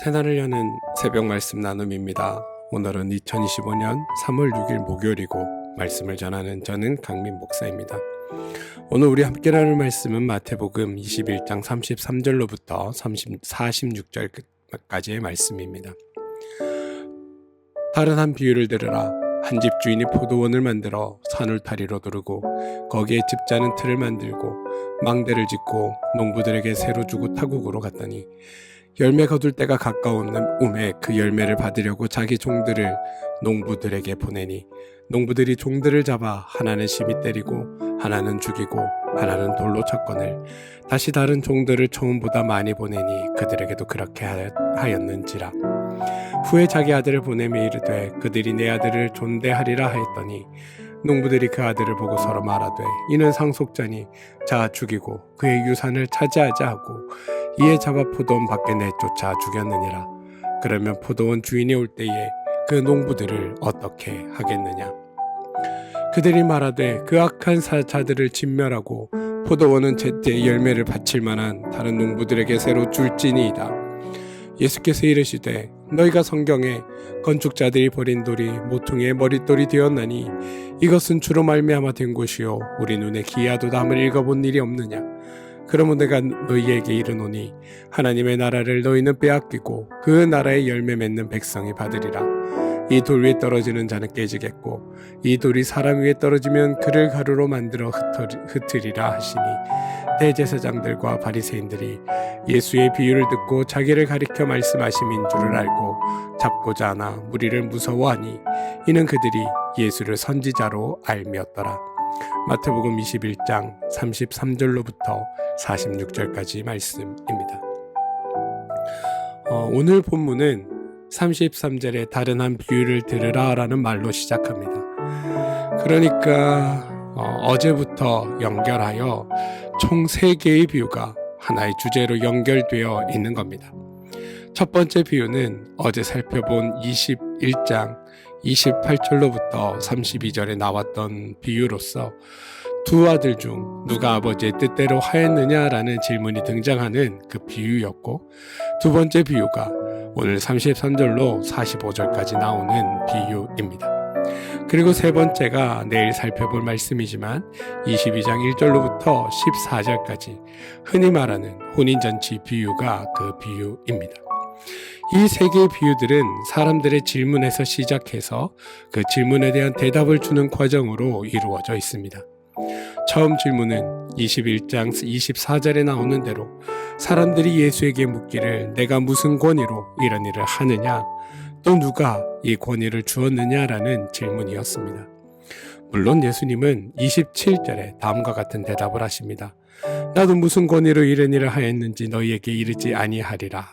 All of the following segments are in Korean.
새날을 여는 새벽 말씀 나눔입니다. 오늘은 2025년 3월 6일 목요일이고 말씀을 전하는 저는 강민 목사입니다. 오늘 우리 함께 나눌 말씀은 마태복음 21장 33절로부터 46절까지의 말씀입니다. 다른 한 비유를 들으라. 한 집 주인이 포도원을 만들어 산울타리로 두르고 거기에 집자는 틀을 만들고 망대를 짓고 농부들에게 새로 주고 타국으로 갔더니 열매 거둘 때가 가까운 음에 그 열매를 받으려고 자기 종들을 농부들에게 보내니 농부들이 종들을 잡아 하나는 심히 때리고 하나는 죽이고 하나는 돌로 쳤거늘 다시 다른 종들을 처음보다 많이 보내니 그들에게도 그렇게 하였는지라. 후에 자기 아들을 보내며 이르되 그들이 내 아들을 존대하리라 하였더니 농부들이 그 아들을 보고 서로 말하되 이는 상속자니 자 죽이고 그의 유산을 차지하자 하고 이에 잡아 포도원 밖에 내쫓아 죽였느니라. 그러면 포도원 주인이 올 때에 그 농부들을 어떻게 하겠느냐. 그들이 말하되 그 악한 자들을 진멸하고 포도원은 제때 열매를 바칠 만한 다른 농부들에게 새로 줄지니이다. 예수께서 이르시되 너희가 성경에 건축자들이 버린 돌이 모퉁이의 머릿돌이 되었나니 이것은 주로 말미암아 된 것이요 우리 눈에 기이하도다 함을 읽어본 일이 없느냐. 그러므로 내가 너희에게 이르노니 하나님의 나라를 너희는 빼앗기고 그 나라의 열매 맺는 백성이 받으리라. 이 돌 위에 떨어지는 자는 깨지겠고 이 돌이 사람 위에 떨어지면 그를 가루로 만들어 흩으리라 하시니 대제사장들과 바리새인들이 예수의 비유를 듣고 자기를 가리켜 말씀하심인 줄을 알고 잡고자 하나 무리를 무서워하니 이는 그들이 예수를 선지자로 알미었더라. 마태복음 21장 33절로부터 46절까지 말씀입니다. 오늘 본문은 33절에 다른 한 비유를 들으라 라는 말로 시작합니다. 그러니까 어제부터 연결하여 총 3개의 비유가 하나의 주제로 연결되어 있는 겁니다. 첫 번째 비유는 어제 살펴본 21장 28절로부터 32절에 나왔던 비유로서 두 아들 중 누가 아버지의 뜻대로 하였느냐라는 질문이 등장하는 그 비유였고, 두 번째 비유가 오늘 33절로 45절까지 나오는 비유입니다. 그리고 세 번째가 내일 살펴볼 말씀이지만 22장 1절로부터 14절까지 흔히 말하는 혼인잔치 비유가 그 비유입니다. 이 세 개의 비유들은 사람들의 질문에서 시작해서 그 질문에 대한 대답을 주는 과정으로 이루어져 있습니다. 처음 질문은 21장 24절에 나오는 대로 사람들이 예수에게 묻기를 내가 무슨 권위로 이런 일을 하느냐, 또 누가 이 권위를 주었느냐라는 질문이었습니다. 물론 예수님은 27절에 다음과 같은 대답을 하십니다. 나도 무슨 권위로 이런 일을 하였는지 너희에게 이르지 아니하리라.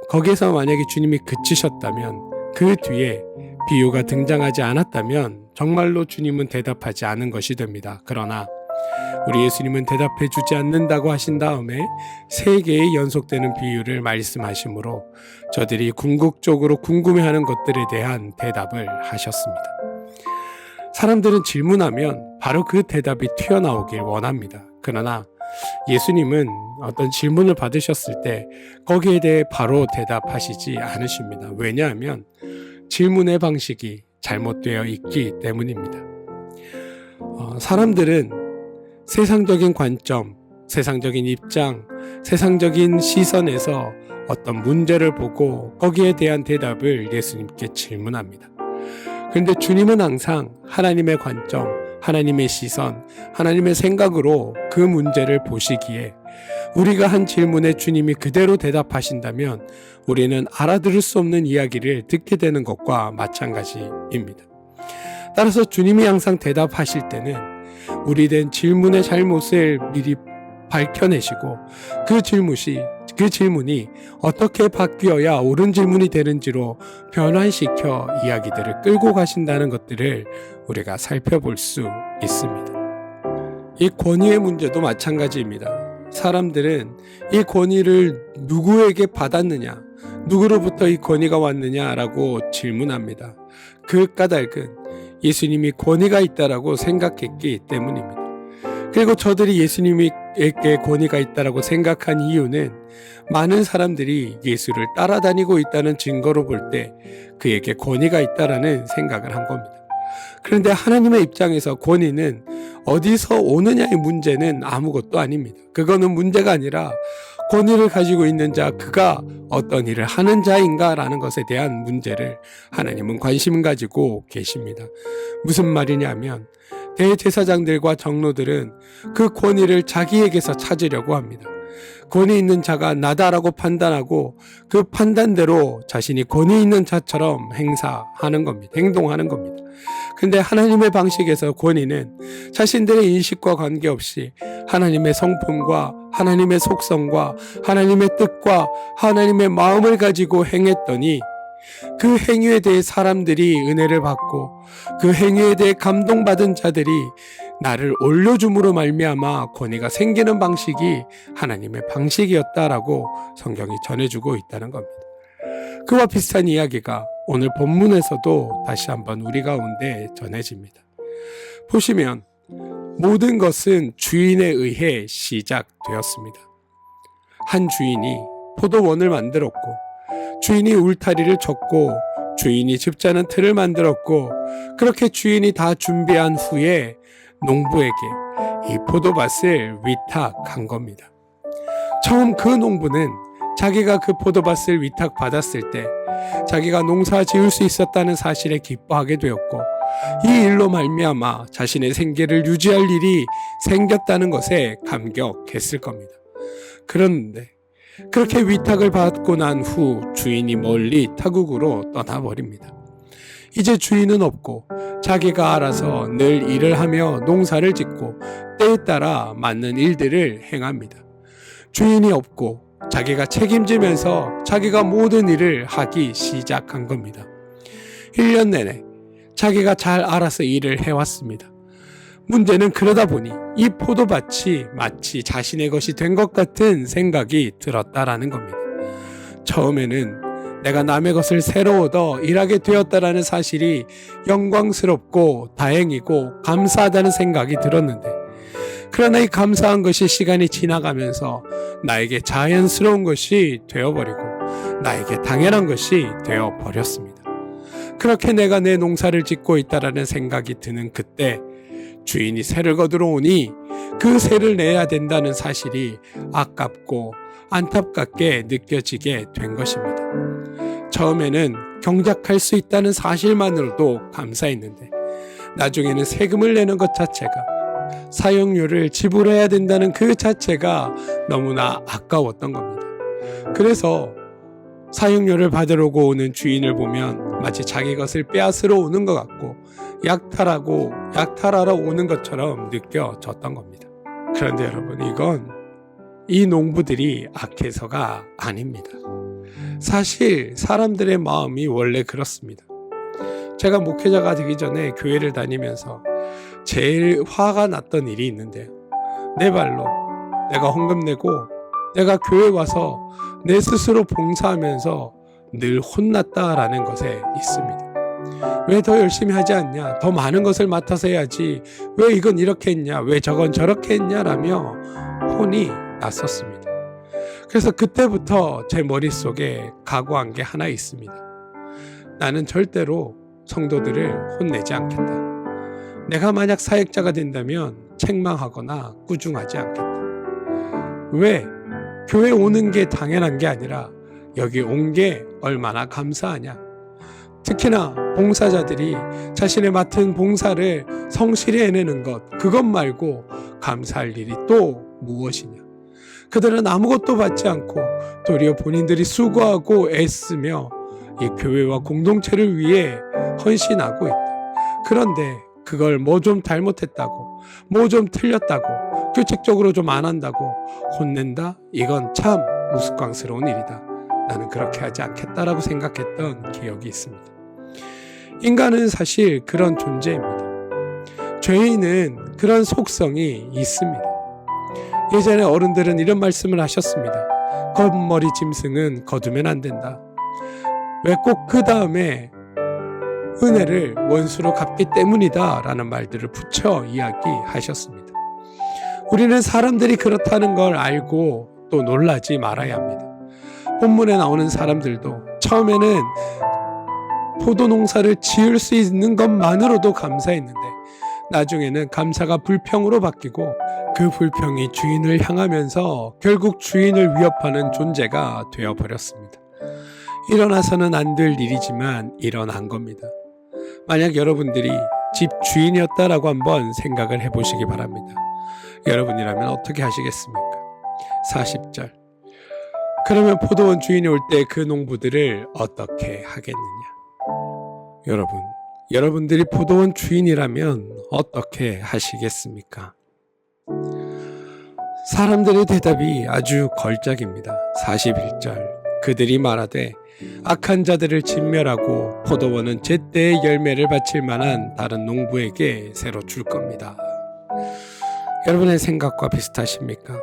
거기에서 만약에 주님이 그치셨다면, 그 뒤에 비유가 등장하지 않았다면 정말로 주님은 대답하지 않은 것이 됩니다. 그러나 우리 예수님은 대답해 주지 않는다고 하신 다음에 3개의 연속되는 비유를 말씀하시므로 저들이 궁극적으로 궁금해하는 것들에 대한 대답을 하셨습니다. 사람들은 질문하면 바로 그 대답이 튀어나오길 원합니다. 그러나 예수님은 어떤 질문을 받으셨을 때 거기에 대해 바로 대답하시지 않으십니다. 왜냐하면 질문의 방식이 잘못되어 있기 때문입니다. 사람들은 세상적인 관점, 세상적인 입장, 세상적인 시선에서 어떤 문제를 보고 거기에 대한 대답을 예수님께 질문합니다. 그런데 주님은 항상 하나님의 관점, 하나님의 시선, 하나님의 생각으로 그 문제를 보시기에 우리가 한 질문에 주님이 그대로 대답하신다면 우리는 알아들을 수 없는 이야기를 듣게 되는 것과 마찬가지입니다. 따라서 주님이 항상 대답하실 때는 우리 된 질문의 잘못을 미리 밝혀내시고 그 질문이 어떻게 바뀌어야 옳은 질문이 되는지로 변환시켜 이야기들을 끌고 가신다는 것들을 우리가 살펴볼 수 있습니다. 이 권위의 문제도 마찬가지입니다. 사람들은 이 권위를 누구에게 받았느냐, 누구로부터 이 권위가 왔느냐라고 질문합니다. 그 까닭은 예수님이 권위가 있다라고 생각했기 때문입니다. 그리고 저들이 예수님이 예수에게 권위가 있다라고 생각한 이유는 많은 사람들이 예수를 따라다니고 있다는 증거로 볼 때 그에게 권위가 있다라는 생각을 한 겁니다. 그런데 하나님의 입장에서 권위는 어디서 오느냐의 문제는 아무것도 아닙니다. 그거는 문제가 아니라 권위를 가지고 있는 자, 그가 어떤 일을 하는 자인가라는 것에 대한 문제를 하나님은 관심을 가지고 계십니다. 무슨 말이냐면 대제사장들과 장로들은 그 권위를 자기에게서 찾으려고 합니다. 권위 있는 자가 나다라고 판단하고 그 판단대로 자신이 권위 있는 자처럼 행동하는 겁니다. 근데 하나님의 방식에서 권위는 자신들의 인식과 관계없이 하나님의 성품과 하나님의 속성과 하나님의 뜻과 하나님의 마음을 가지고 행했더니 그 행위에 대해 사람들이 은혜를 받고 그 행위에 대해 감동받은 자들이 나를 올려줌으로 말미암아 권위가 생기는 방식이 하나님의 방식이었다라고 성경이 전해주고 있다는 겁니다. 그와 비슷한 이야기가 오늘 본문에서도 다시 한번 우리 가운데 전해집니다. 보시면 모든 것은 주인에 의해 시작되었습니다. 한 주인이 포도원을 만들었고 주인이 울타리를 쳤고 주인이 즙자는 틀을 만들었고 그렇게 주인이 다 준비한 후에 농부에게 이 포도밭을 위탁한 겁니다. 처음 그 농부는 자기가 그 포도밭을 위탁받았을 때 자기가 농사 지을 수 있었다는 사실에 기뻐하게 되었고 이 일로 말미암아 자신의 생계를 유지할 일이 생겼다는 것에 감격했을 겁니다. 그런데 그렇게 위탁을 받고 난 후 주인이 멀리 타국으로 떠나버립니다. 이제 주인은 없고 자기가 알아서 늘 일을 하며 농사를 짓고 때에 따라 맞는 일들을 행합니다. 주인이 없고 자기가 책임지면서 자기가 모든 일을 하기 시작한 겁니다. 1년 내내 자기가 잘 알아서 일을 해왔습니다. 문제는 그러다 보니 이 포도밭이 마치 자신의 것이 된 것 같은 생각이 들었다라는 겁니다. 처음에는 내가 남의 것을 새로 얻어 일하게 되었다라는 사실이 영광스럽고 다행이고 감사하다는 생각이 들었는데 그러나 이 감사한 것이 시간이 지나가면서 나에게 자연스러운 것이 되어버리고 나에게 당연한 것이 되어버렸습니다. 그렇게 내가 내 농사를 짓고 있다라는 생각이 드는 그때 주인이 새를 거두러 오니 그 새를 내야 된다는 사실이 아깝고 안타깝게 느껴지게 된 것입니다. 처음에는 경작할 수 있다는 사실만으로도 감사했는데 나중에는 세금을 내는 것 자체가 사용료를 지불해야 된다는 그 자체가 너무나 아까웠던 겁니다. 그래서 사용료를 받으려고 오는 주인을 보면 마치 자기 것을 빼앗으러 오는 것 같고 약탈하러 오는 것처럼 느껴졌던 겁니다. 그런데 여러분, 이건 이 농부들이 악해서가 아닙니다. 사실 사람들의 마음이 원래 그렇습니다. 제가 목회자가 되기 전에 교회를 다니면서 제일 화가 났던 일이 있는데요. 내 발로 내가 헌금 내고 내가 교회 와서 내 스스로 봉사하면서 늘 혼났다라는 것에 있습니다. 왜 더 열심히 하지 않냐? 더 많은 것을 맡아서 해야지. 왜 이건 이렇게 했냐? 왜 저건 저렇게 했냐라며 혼이 났었습니다. 그래서 그때부터 제 머릿속에 각오한 게 하나 있습니다. 나는 절대로 성도들을 혼내지 않겠다. 내가 만약 사역자가 된다면 책망하거나 꾸중하지 않겠다. 왜? 교회 오는 게 당연한 게 아니라 여기 온 게 얼마나 감사하냐. 특히나 봉사자들이 자신의 맡은 봉사를 성실히 해내는 것, 그것 말고 감사할 일이 또 무엇이냐. 그들은 아무것도 받지 않고 도리어 본인들이 수고하고 애쓰며 이 교회와 공동체를 위해 헌신하고 있다. 그런데 그걸 뭐 좀 잘못했다고, 뭐 좀 틀렸다고, 규칙적으로 좀 안 한다고 혼낸다? 이건 참 우스꽝스러운 일이다. 나는 그렇게 하지 않겠다라고 생각했던 기억이 있습니다. 인간은 사실 그런 존재입니다. 죄인은 그런 속성이 있습니다. 예전에 어른들은 이런 말씀을 하셨습니다. 겉머리 짐승은 거두면 안 된다. 왜 꼭 그 다음에 은혜를 원수로 갚기 때문이다 라는 말들을 붙여 이야기하셨습니다. 우리는 사람들이 그렇다는 걸 알고 또 놀라지 말아야 합니다. 본문에 나오는 사람들도 처음에는 포도 농사를 지을 수 있는 것만으로도 감사했는데 나중에는 감사가 불평으로 바뀌고 그 불평이 주인을 향하면서 결국 주인을 위협하는 존재가 되어버렸습니다. 일어나서는 안 될 일이지만 일어난 겁니다. 만약 여러분들이 집 주인이었다라고 한번 생각을 해보시기 바랍니다. 여러분이라면 어떻게 하시겠습니까? 40절. 그러면 포도원 주인이 올 때 그 농부들을 어떻게 하겠느냐? 여러분들이 포도원 주인이라면 어떻게 하시겠습니까? 사람들의 대답이 아주 걸작입니다. 41절. 그들이 말하되 악한 자들을 진멸하고 포도원은 제때의 열매를 바칠 만한 다른 농부에게 새로 줄 겁니다. 여러분의 생각과 비슷하십니까?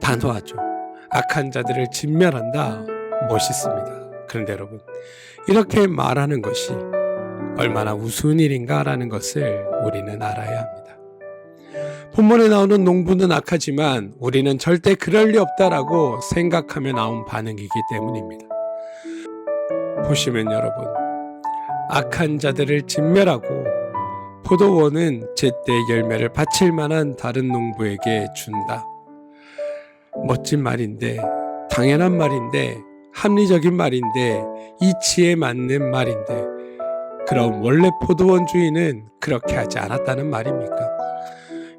단호하죠. 악한 자들을 진멸한다. 멋있습니다. 그런데 여러분, 이렇게 말하는 것이 얼마나 우스운 일인가라는 것을 우리는 알아야 합니다. 본문에 나오는 농부는 악하지만 우리는 절대 그럴 리 없다라고 생각하며 나온 반응이기 때문입니다. 보시면 여러분, 악한 자들을 진멸하고 포도원은 제때 열매를 바칠 만한 다른 농부에게 준다. 멋진 말인데, 당연한 말인데, 합리적인 말인데, 이치에 맞는 말인데, 그럼 원래 포도원 주인은 그렇게 하지 않았다는 말입니까?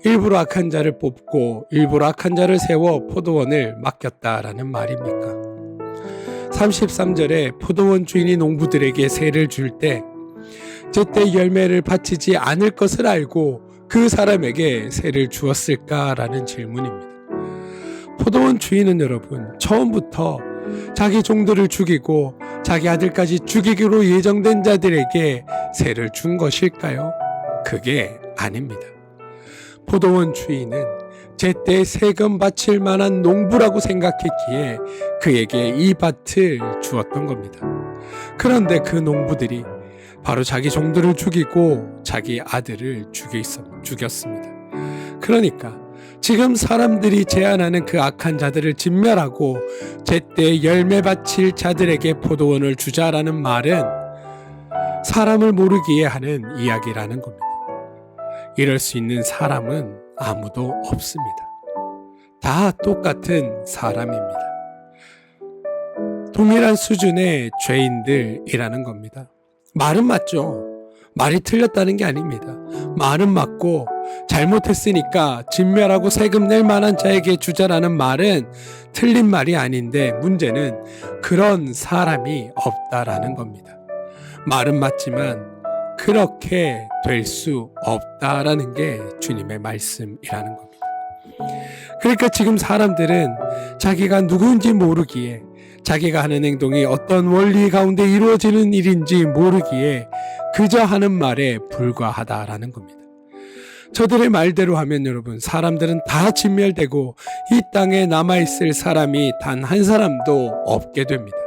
일부러 악한 자를 뽑고 일부러 악한 자를 세워 포도원을 맡겼다라는 말입니까? 33절에 포도원 주인이 농부들에게 세를 줄 때 제때 열매를 바치지 않을 것을 알고 그 사람에게 세를 주었을까라는 질문입니다. 포도원 주인은 여러분, 처음부터 자기 종들을 죽이고 자기 아들까지 죽이기로 예정된 자들에게 세를 준 것일까요? 그게 아닙니다. 포도원 주인은 제때 세금 바칠 만한 농부라고 생각했기에 그에게 이 밭을 주었던 겁니다. 그런데 그 농부들이 바로 자기 종들을 죽이고 자기 아들을 죽였습니다. 그러니까 지금 사람들이 제안하는 그 악한 자들을 진멸하고 제때 열매 바칠 자들에게 포도원을 주자라는 말은 사람을 모르기에 하는 이야기라는 겁니다. 이럴 수 있는 사람은 아무도 없습니다. 다 똑같은 사람입니다. 동일한 수준의 죄인들이라는 겁니다. 말은 맞죠. 말이 틀렸다는 게 아닙니다. 말은 맞고 잘못했으니까 진멸하고 세금 낼 만한 자에게 주자라는 말은 틀린 말이 아닌데 문제는 그런 사람이 없다라는 겁니다. 말은 맞지만 그렇게 될 수 없다라는 게 주님의 말씀이라는 겁니다. 그러니까 지금 사람들은 자기가 누구인지 모르기에 자기가 하는 행동이 어떤 원리 가운데 이루어지는 일인지 모르기에 그저 하는 말에 불과하다라는 겁니다. 저들의 말대로 하면 여러분, 사람들은 다 진멸되고 이 땅에 남아있을 사람이 단 한 사람도 없게 됩니다.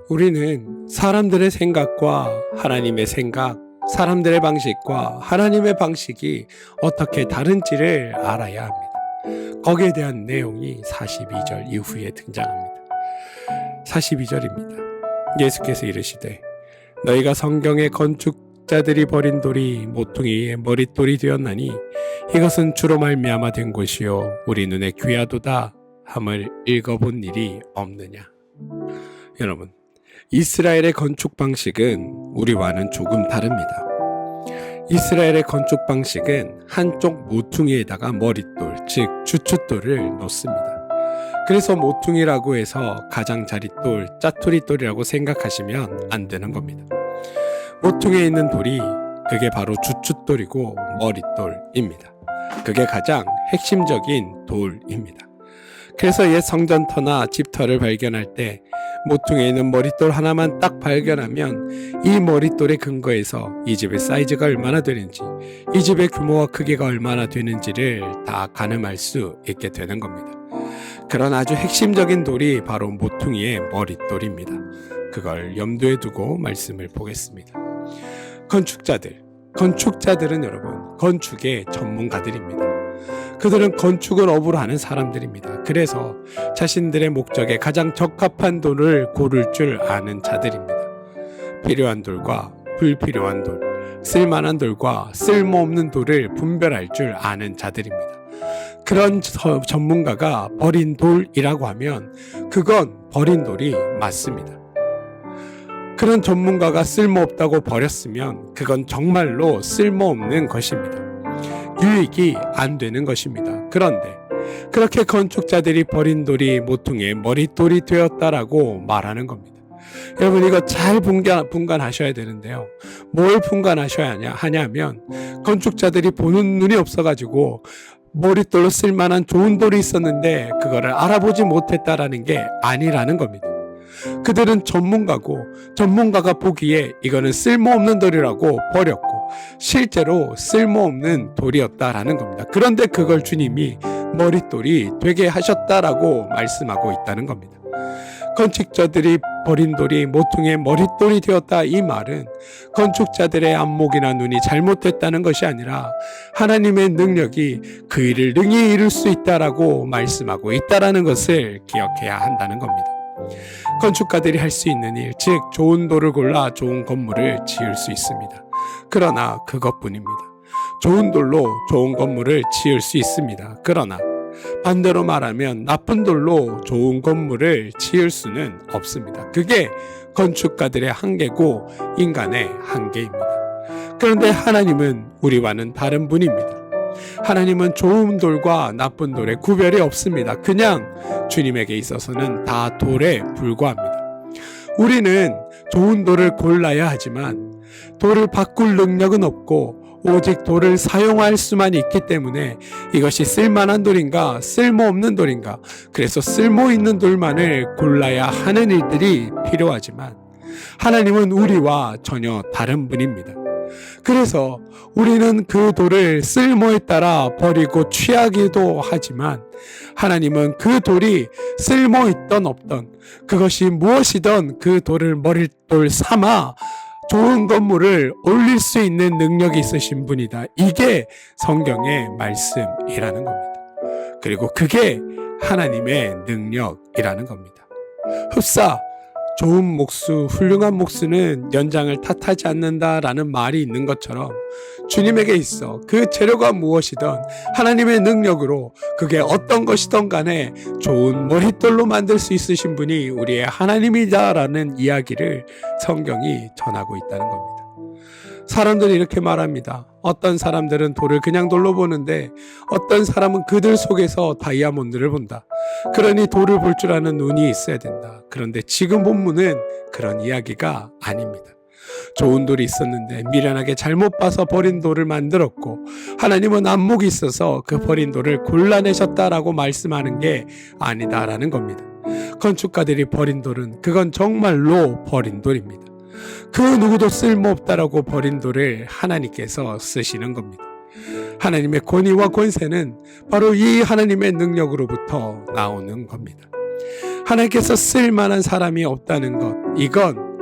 우리는 사람들의 생각과 하나님의 생각, 사람들의 방식과 하나님의 방식이 어떻게 다른지를 알아야 합니다. 거기에 대한 내용이 42절 이후에 등장합니다. 42절입니다. 예수께서 이르시되 너희가 성경의 건축자들이 버린 돌이 모퉁이의 머릿돌이 되었나니 이것은 주로 말미암아 된 것이요 우리 눈에 귀하도다 함을 읽어본 일이 없느냐. 여러분, 이스라엘의 건축 방식은 우리와는 조금 다릅니다. 이스라엘의 건축 방식은 한쪽 모퉁이에다가 머릿돌, 즉 주춧돌을 놓습니다. 그래서 모퉁이라고 해서 가장자릿돌, 짜투리돌이라고 생각하시면 안 되는 겁니다. 모퉁이에 있는 돌이 그게 바로 주춧돌이고 머릿돌입니다. 그게 가장 핵심적인 돌입니다. 그래서 옛 성전터나 집터를 발견할 때 모퉁이에 있는 머릿돌 하나만 딱 발견하면 이 머릿돌의 근거에서 이 집의 사이즈가 얼마나 되는지, 이 집의 규모와 크기가 얼마나 되는지를 다 가늠할 수 있게 되는 겁니다. 그런 아주 핵심적인 돌이 바로 모퉁이의 머릿돌입니다. 그걸 염두에 두고 말씀을 보겠습니다. 건축자들은 여러분, 건축의 전문가들입니다. 그들은 건축을 업으로 하는 사람들입니다. 그래서 자신들의 목적에 가장 적합한 돌을 고를 줄 아는 자들입니다. 필요한 돌과 불필요한 돌, 쓸만한 돌과 쓸모없는 돌을 분별할 줄 아는 자들입니다. 그런 전문가가 버린 돌이라고 하면 그건 버린 돌이 맞습니다. 그런 전문가가 쓸모없다고 버렸으면 그건 정말로 쓸모없는 것입니다. 유익이 안 되는 것입니다. 그런데 그렇게 건축자들이 버린 돌이 모퉁이의 머릿돌이 되었다라고 말하는 겁니다. 여러분, 이거 잘 분간하셔야 되는데요. 뭘 분간하셔야 하냐면 건축자들이 보는 눈이 없어가지고 머릿돌로 쓸만한 좋은 돌이 있었는데 그거를 알아보지 못했다라는 게 아니라는 겁니다. 그들은 전문가고 전문가가 보기에 이거는 쓸모없는 돌이라고 버렸고 실제로 쓸모없는 돌이었다라는 겁니다. 그런데 그걸 주님이 머릿돌이 되게 하셨다라고 말씀하고 있다는 겁니다. 건축자들이 버린 돌이 모퉁이의 머릿돌이 되었다, 이 말은 건축자들의 안목이나 눈이 잘못됐다는 것이 아니라 하나님의 능력이 그 일을 능히 이룰 수 있다라고 말씀하고 있다라는 것을 기억해야 한다는 겁니다. 건축가들이 할 수 있는 일, 즉 좋은 돌을 골라 좋은 건물을 지을 수 있습니다. 그러나 그것뿐입니다. 좋은 돌로 좋은 건물을 지을 수 있습니다. 그러나 반대로 말하면 나쁜 돌로 좋은 건물을 지을 수는 없습니다. 그게 건축가들의 한계고 인간의 한계입니다. 그런데 하나님은 우리와는 다른 분입니다. 하나님은 좋은 돌과 나쁜 돌에 구별이 없습니다. 그냥 주님에게 있어서는 다 돌에 불과합니다. 우리는 좋은 돌을 골라야 하지만 돌을 바꿀 능력은 없고 오직 돌을 사용할 수만 있기 때문에 이것이 쓸만한 돌인가 쓸모없는 돌인가, 그래서 쓸모있는 돌만을 골라야 하는 일들이 필요하지만 하나님은 우리와 전혀 다른 분입니다. 그래서 우리는 그 돌을 쓸모에 따라 버리고 취하기도 하지만 하나님은 그 돌이 쓸모있던 없던 그것이 무엇이든 그 돌을 머릿돌 삼아 좋은 건물을 올릴 수 있는 능력이 있으신 분이다. 이게 성경의 말씀이라는 겁니다. 그리고 그게 하나님의 능력이라는 겁니다. 흡사, 좋은 목수, 훌륭한 목수는 연장을 탓하지 않는다라는 말이 있는 것처럼 주님에게 있어 그 재료가 무엇이든 하나님의 능력으로 그게 어떤 것이든 간에 좋은 머릿돌로 만들 수 있으신 분이 우리의 하나님이다라는 이야기를 성경이 전하고 있다는 겁니다. 사람들이 이렇게 말합니다. 어떤 사람들은 돌을 그냥 돌로 보는데 어떤 사람은 그들 속에서 다이아몬드를 본다. 그러니 돌을 볼 줄 아는 눈이 있어야 된다. 그런데 지금 본문은 그런 이야기가 아닙니다. 좋은 돌이 있었는데 미련하게 잘못 봐서 버린 돌을 만들었고 하나님은 안목이 있어서 그 버린 돌을 골라내셨다라고 말씀하는 게 아니다라는 겁니다. 건축가들이 버린 돌은 그건 정말로 버린 돌입니다. 그 누구도 쓸모없다라고 버린 돌을 하나님께서 쓰시는 겁니다. 하나님의 권위와 권세는 바로 이 하나님의 능력으로부터 나오는 겁니다. 하나님께서 쓸만한 사람이 없다는 것, 이건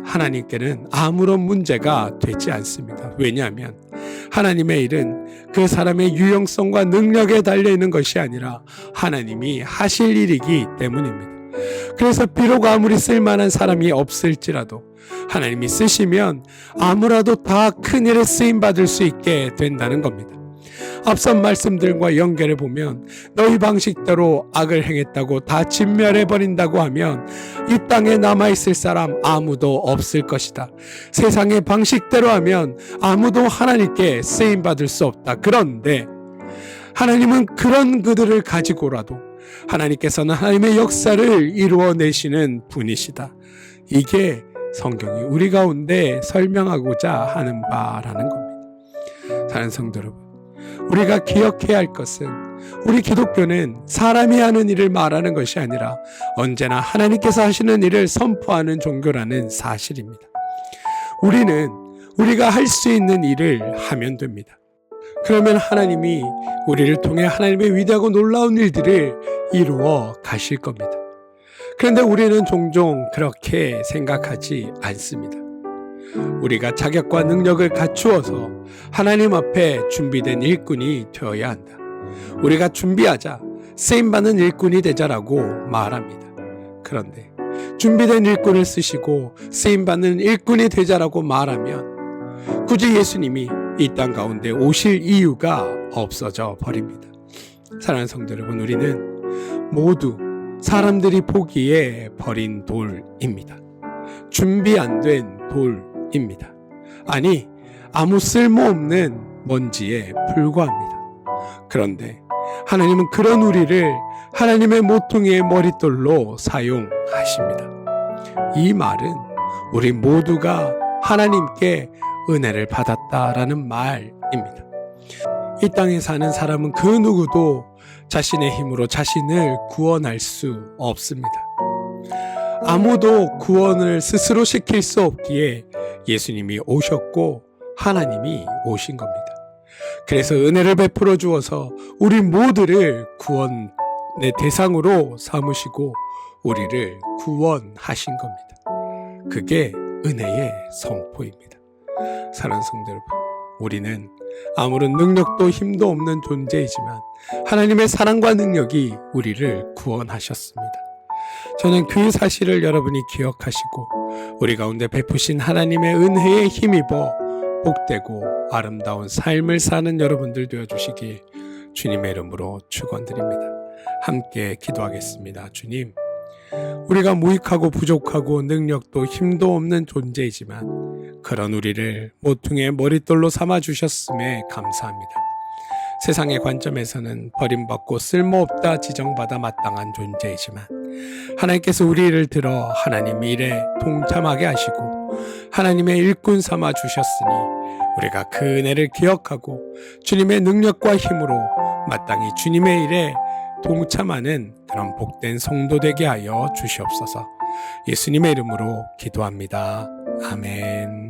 하나님께는 아무런 문제가 되지 않습니다. 왜냐하면 하나님의 일은 그 사람의 유용성과 능력에 달려있는 것이 아니라 하나님이 하실 일이기 때문입니다. 그래서 비록 아무리 쓸만한 사람이 없을지라도 하나님이 쓰시면 아무라도 다 큰 일에 쓰임받을 수 있게 된다는 겁니다. 앞선 말씀들과 연결해 보면 너희 방식대로 악을 행했다고 다 진멸해버린다고 하면 이 땅에 남아있을 사람 아무도 없을 것이다. 세상의 방식대로 하면 아무도 하나님께 쓰임받을 수 없다. 그런데 하나님은 그런 그들을 가지고라도 하나님께서는 하나님의 역사를 이루어내시는 분이시다. 이게 성경이 우리 가운데 설명하고자 하는 바라는 겁니다. 사랑하는 성도 여러분, 우리가 기억해야 할 것은 우리 기독교는 사람이 하는 일을 말하는 것이 아니라 언제나 하나님께서 하시는 일을 선포하는 종교라는 사실입니다. 우리는 우리가 할 수 있는 일을 하면 됩니다. 그러면 하나님이 우리를 통해 하나님의 위대하고 놀라운 일들을 이루어 가실 겁니다. 그런데 우리는 종종 그렇게 생각하지 않습니다. 우리가 자격과 능력을 갖추어서 하나님 앞에 준비된 일꾼이 되어야 한다. 우리가 준비하자, 쓰임받는 일꾼이 되자라고 말합니다. 그런데 준비된 일꾼을 쓰시고 쓰임받는 일꾼이 되자라고 말하면 굳이 예수님이 이 땅 가운데 오실 이유가 없어져 버립니다. 사랑하는 성도 여러분, 우리는 모두 사람들이 보기에 버린 돌입니다. 준비 안 된 돌입니다. 아니, 아무 쓸모없는 먼지에 불과합니다. 그런데 하나님은 그런 우리를 하나님의 모퉁이의 머릿돌로 사용하십니다. 이 말은 우리 모두가 하나님께 은혜를 받았다라는 말입니다. 이 땅에 사는 사람은 그 누구도 자신의 힘으로 자신을 구원할 수 없습니다. 아무도 구원을 스스로 시킬 수 없기에 예수님이 오셨고 하나님이 오신 겁니다. 그래서 은혜를 베풀어 주어서 우리 모두를 구원의 대상으로 삼으시고 우리를 구원하신 겁니다. 그게 은혜의 선포입니다. 사랑하는 성도 여러분, 우리는 아무런 능력도 힘도 없는 존재이지만 하나님의 사랑과 능력이 우리를 구원하셨습니다. 저는 그 사실을 여러분이 기억하시고 우리 가운데 베푸신 하나님의 은혜에 힘입어 복되고 아름다운 삶을 사는 여러분들 되어주시길 주님의 이름으로 축원드립니다. 함께 기도하겠습니다. 주님, 우리가 무익하고 부족하고 능력도 힘도 없는 존재이지만 그런 우리를 모퉁이의 머릿돌로 삼아주셨음에 감사합니다. 세상의 관점에서는 버림받고 쓸모없다 지정받아 마땅한 존재이지만 하나님께서 우리를 들어 하나님 일에 동참하게 하시고 하나님의 일꾼 삼아 주셨으니 우리가 그 은혜를 기억하고 주님의 능력과 힘으로 마땅히 주님의 일에 동참하는 그런 복된 성도 되게 하여 주시옵소서. 예수님의 이름으로 기도합니다. 아멘.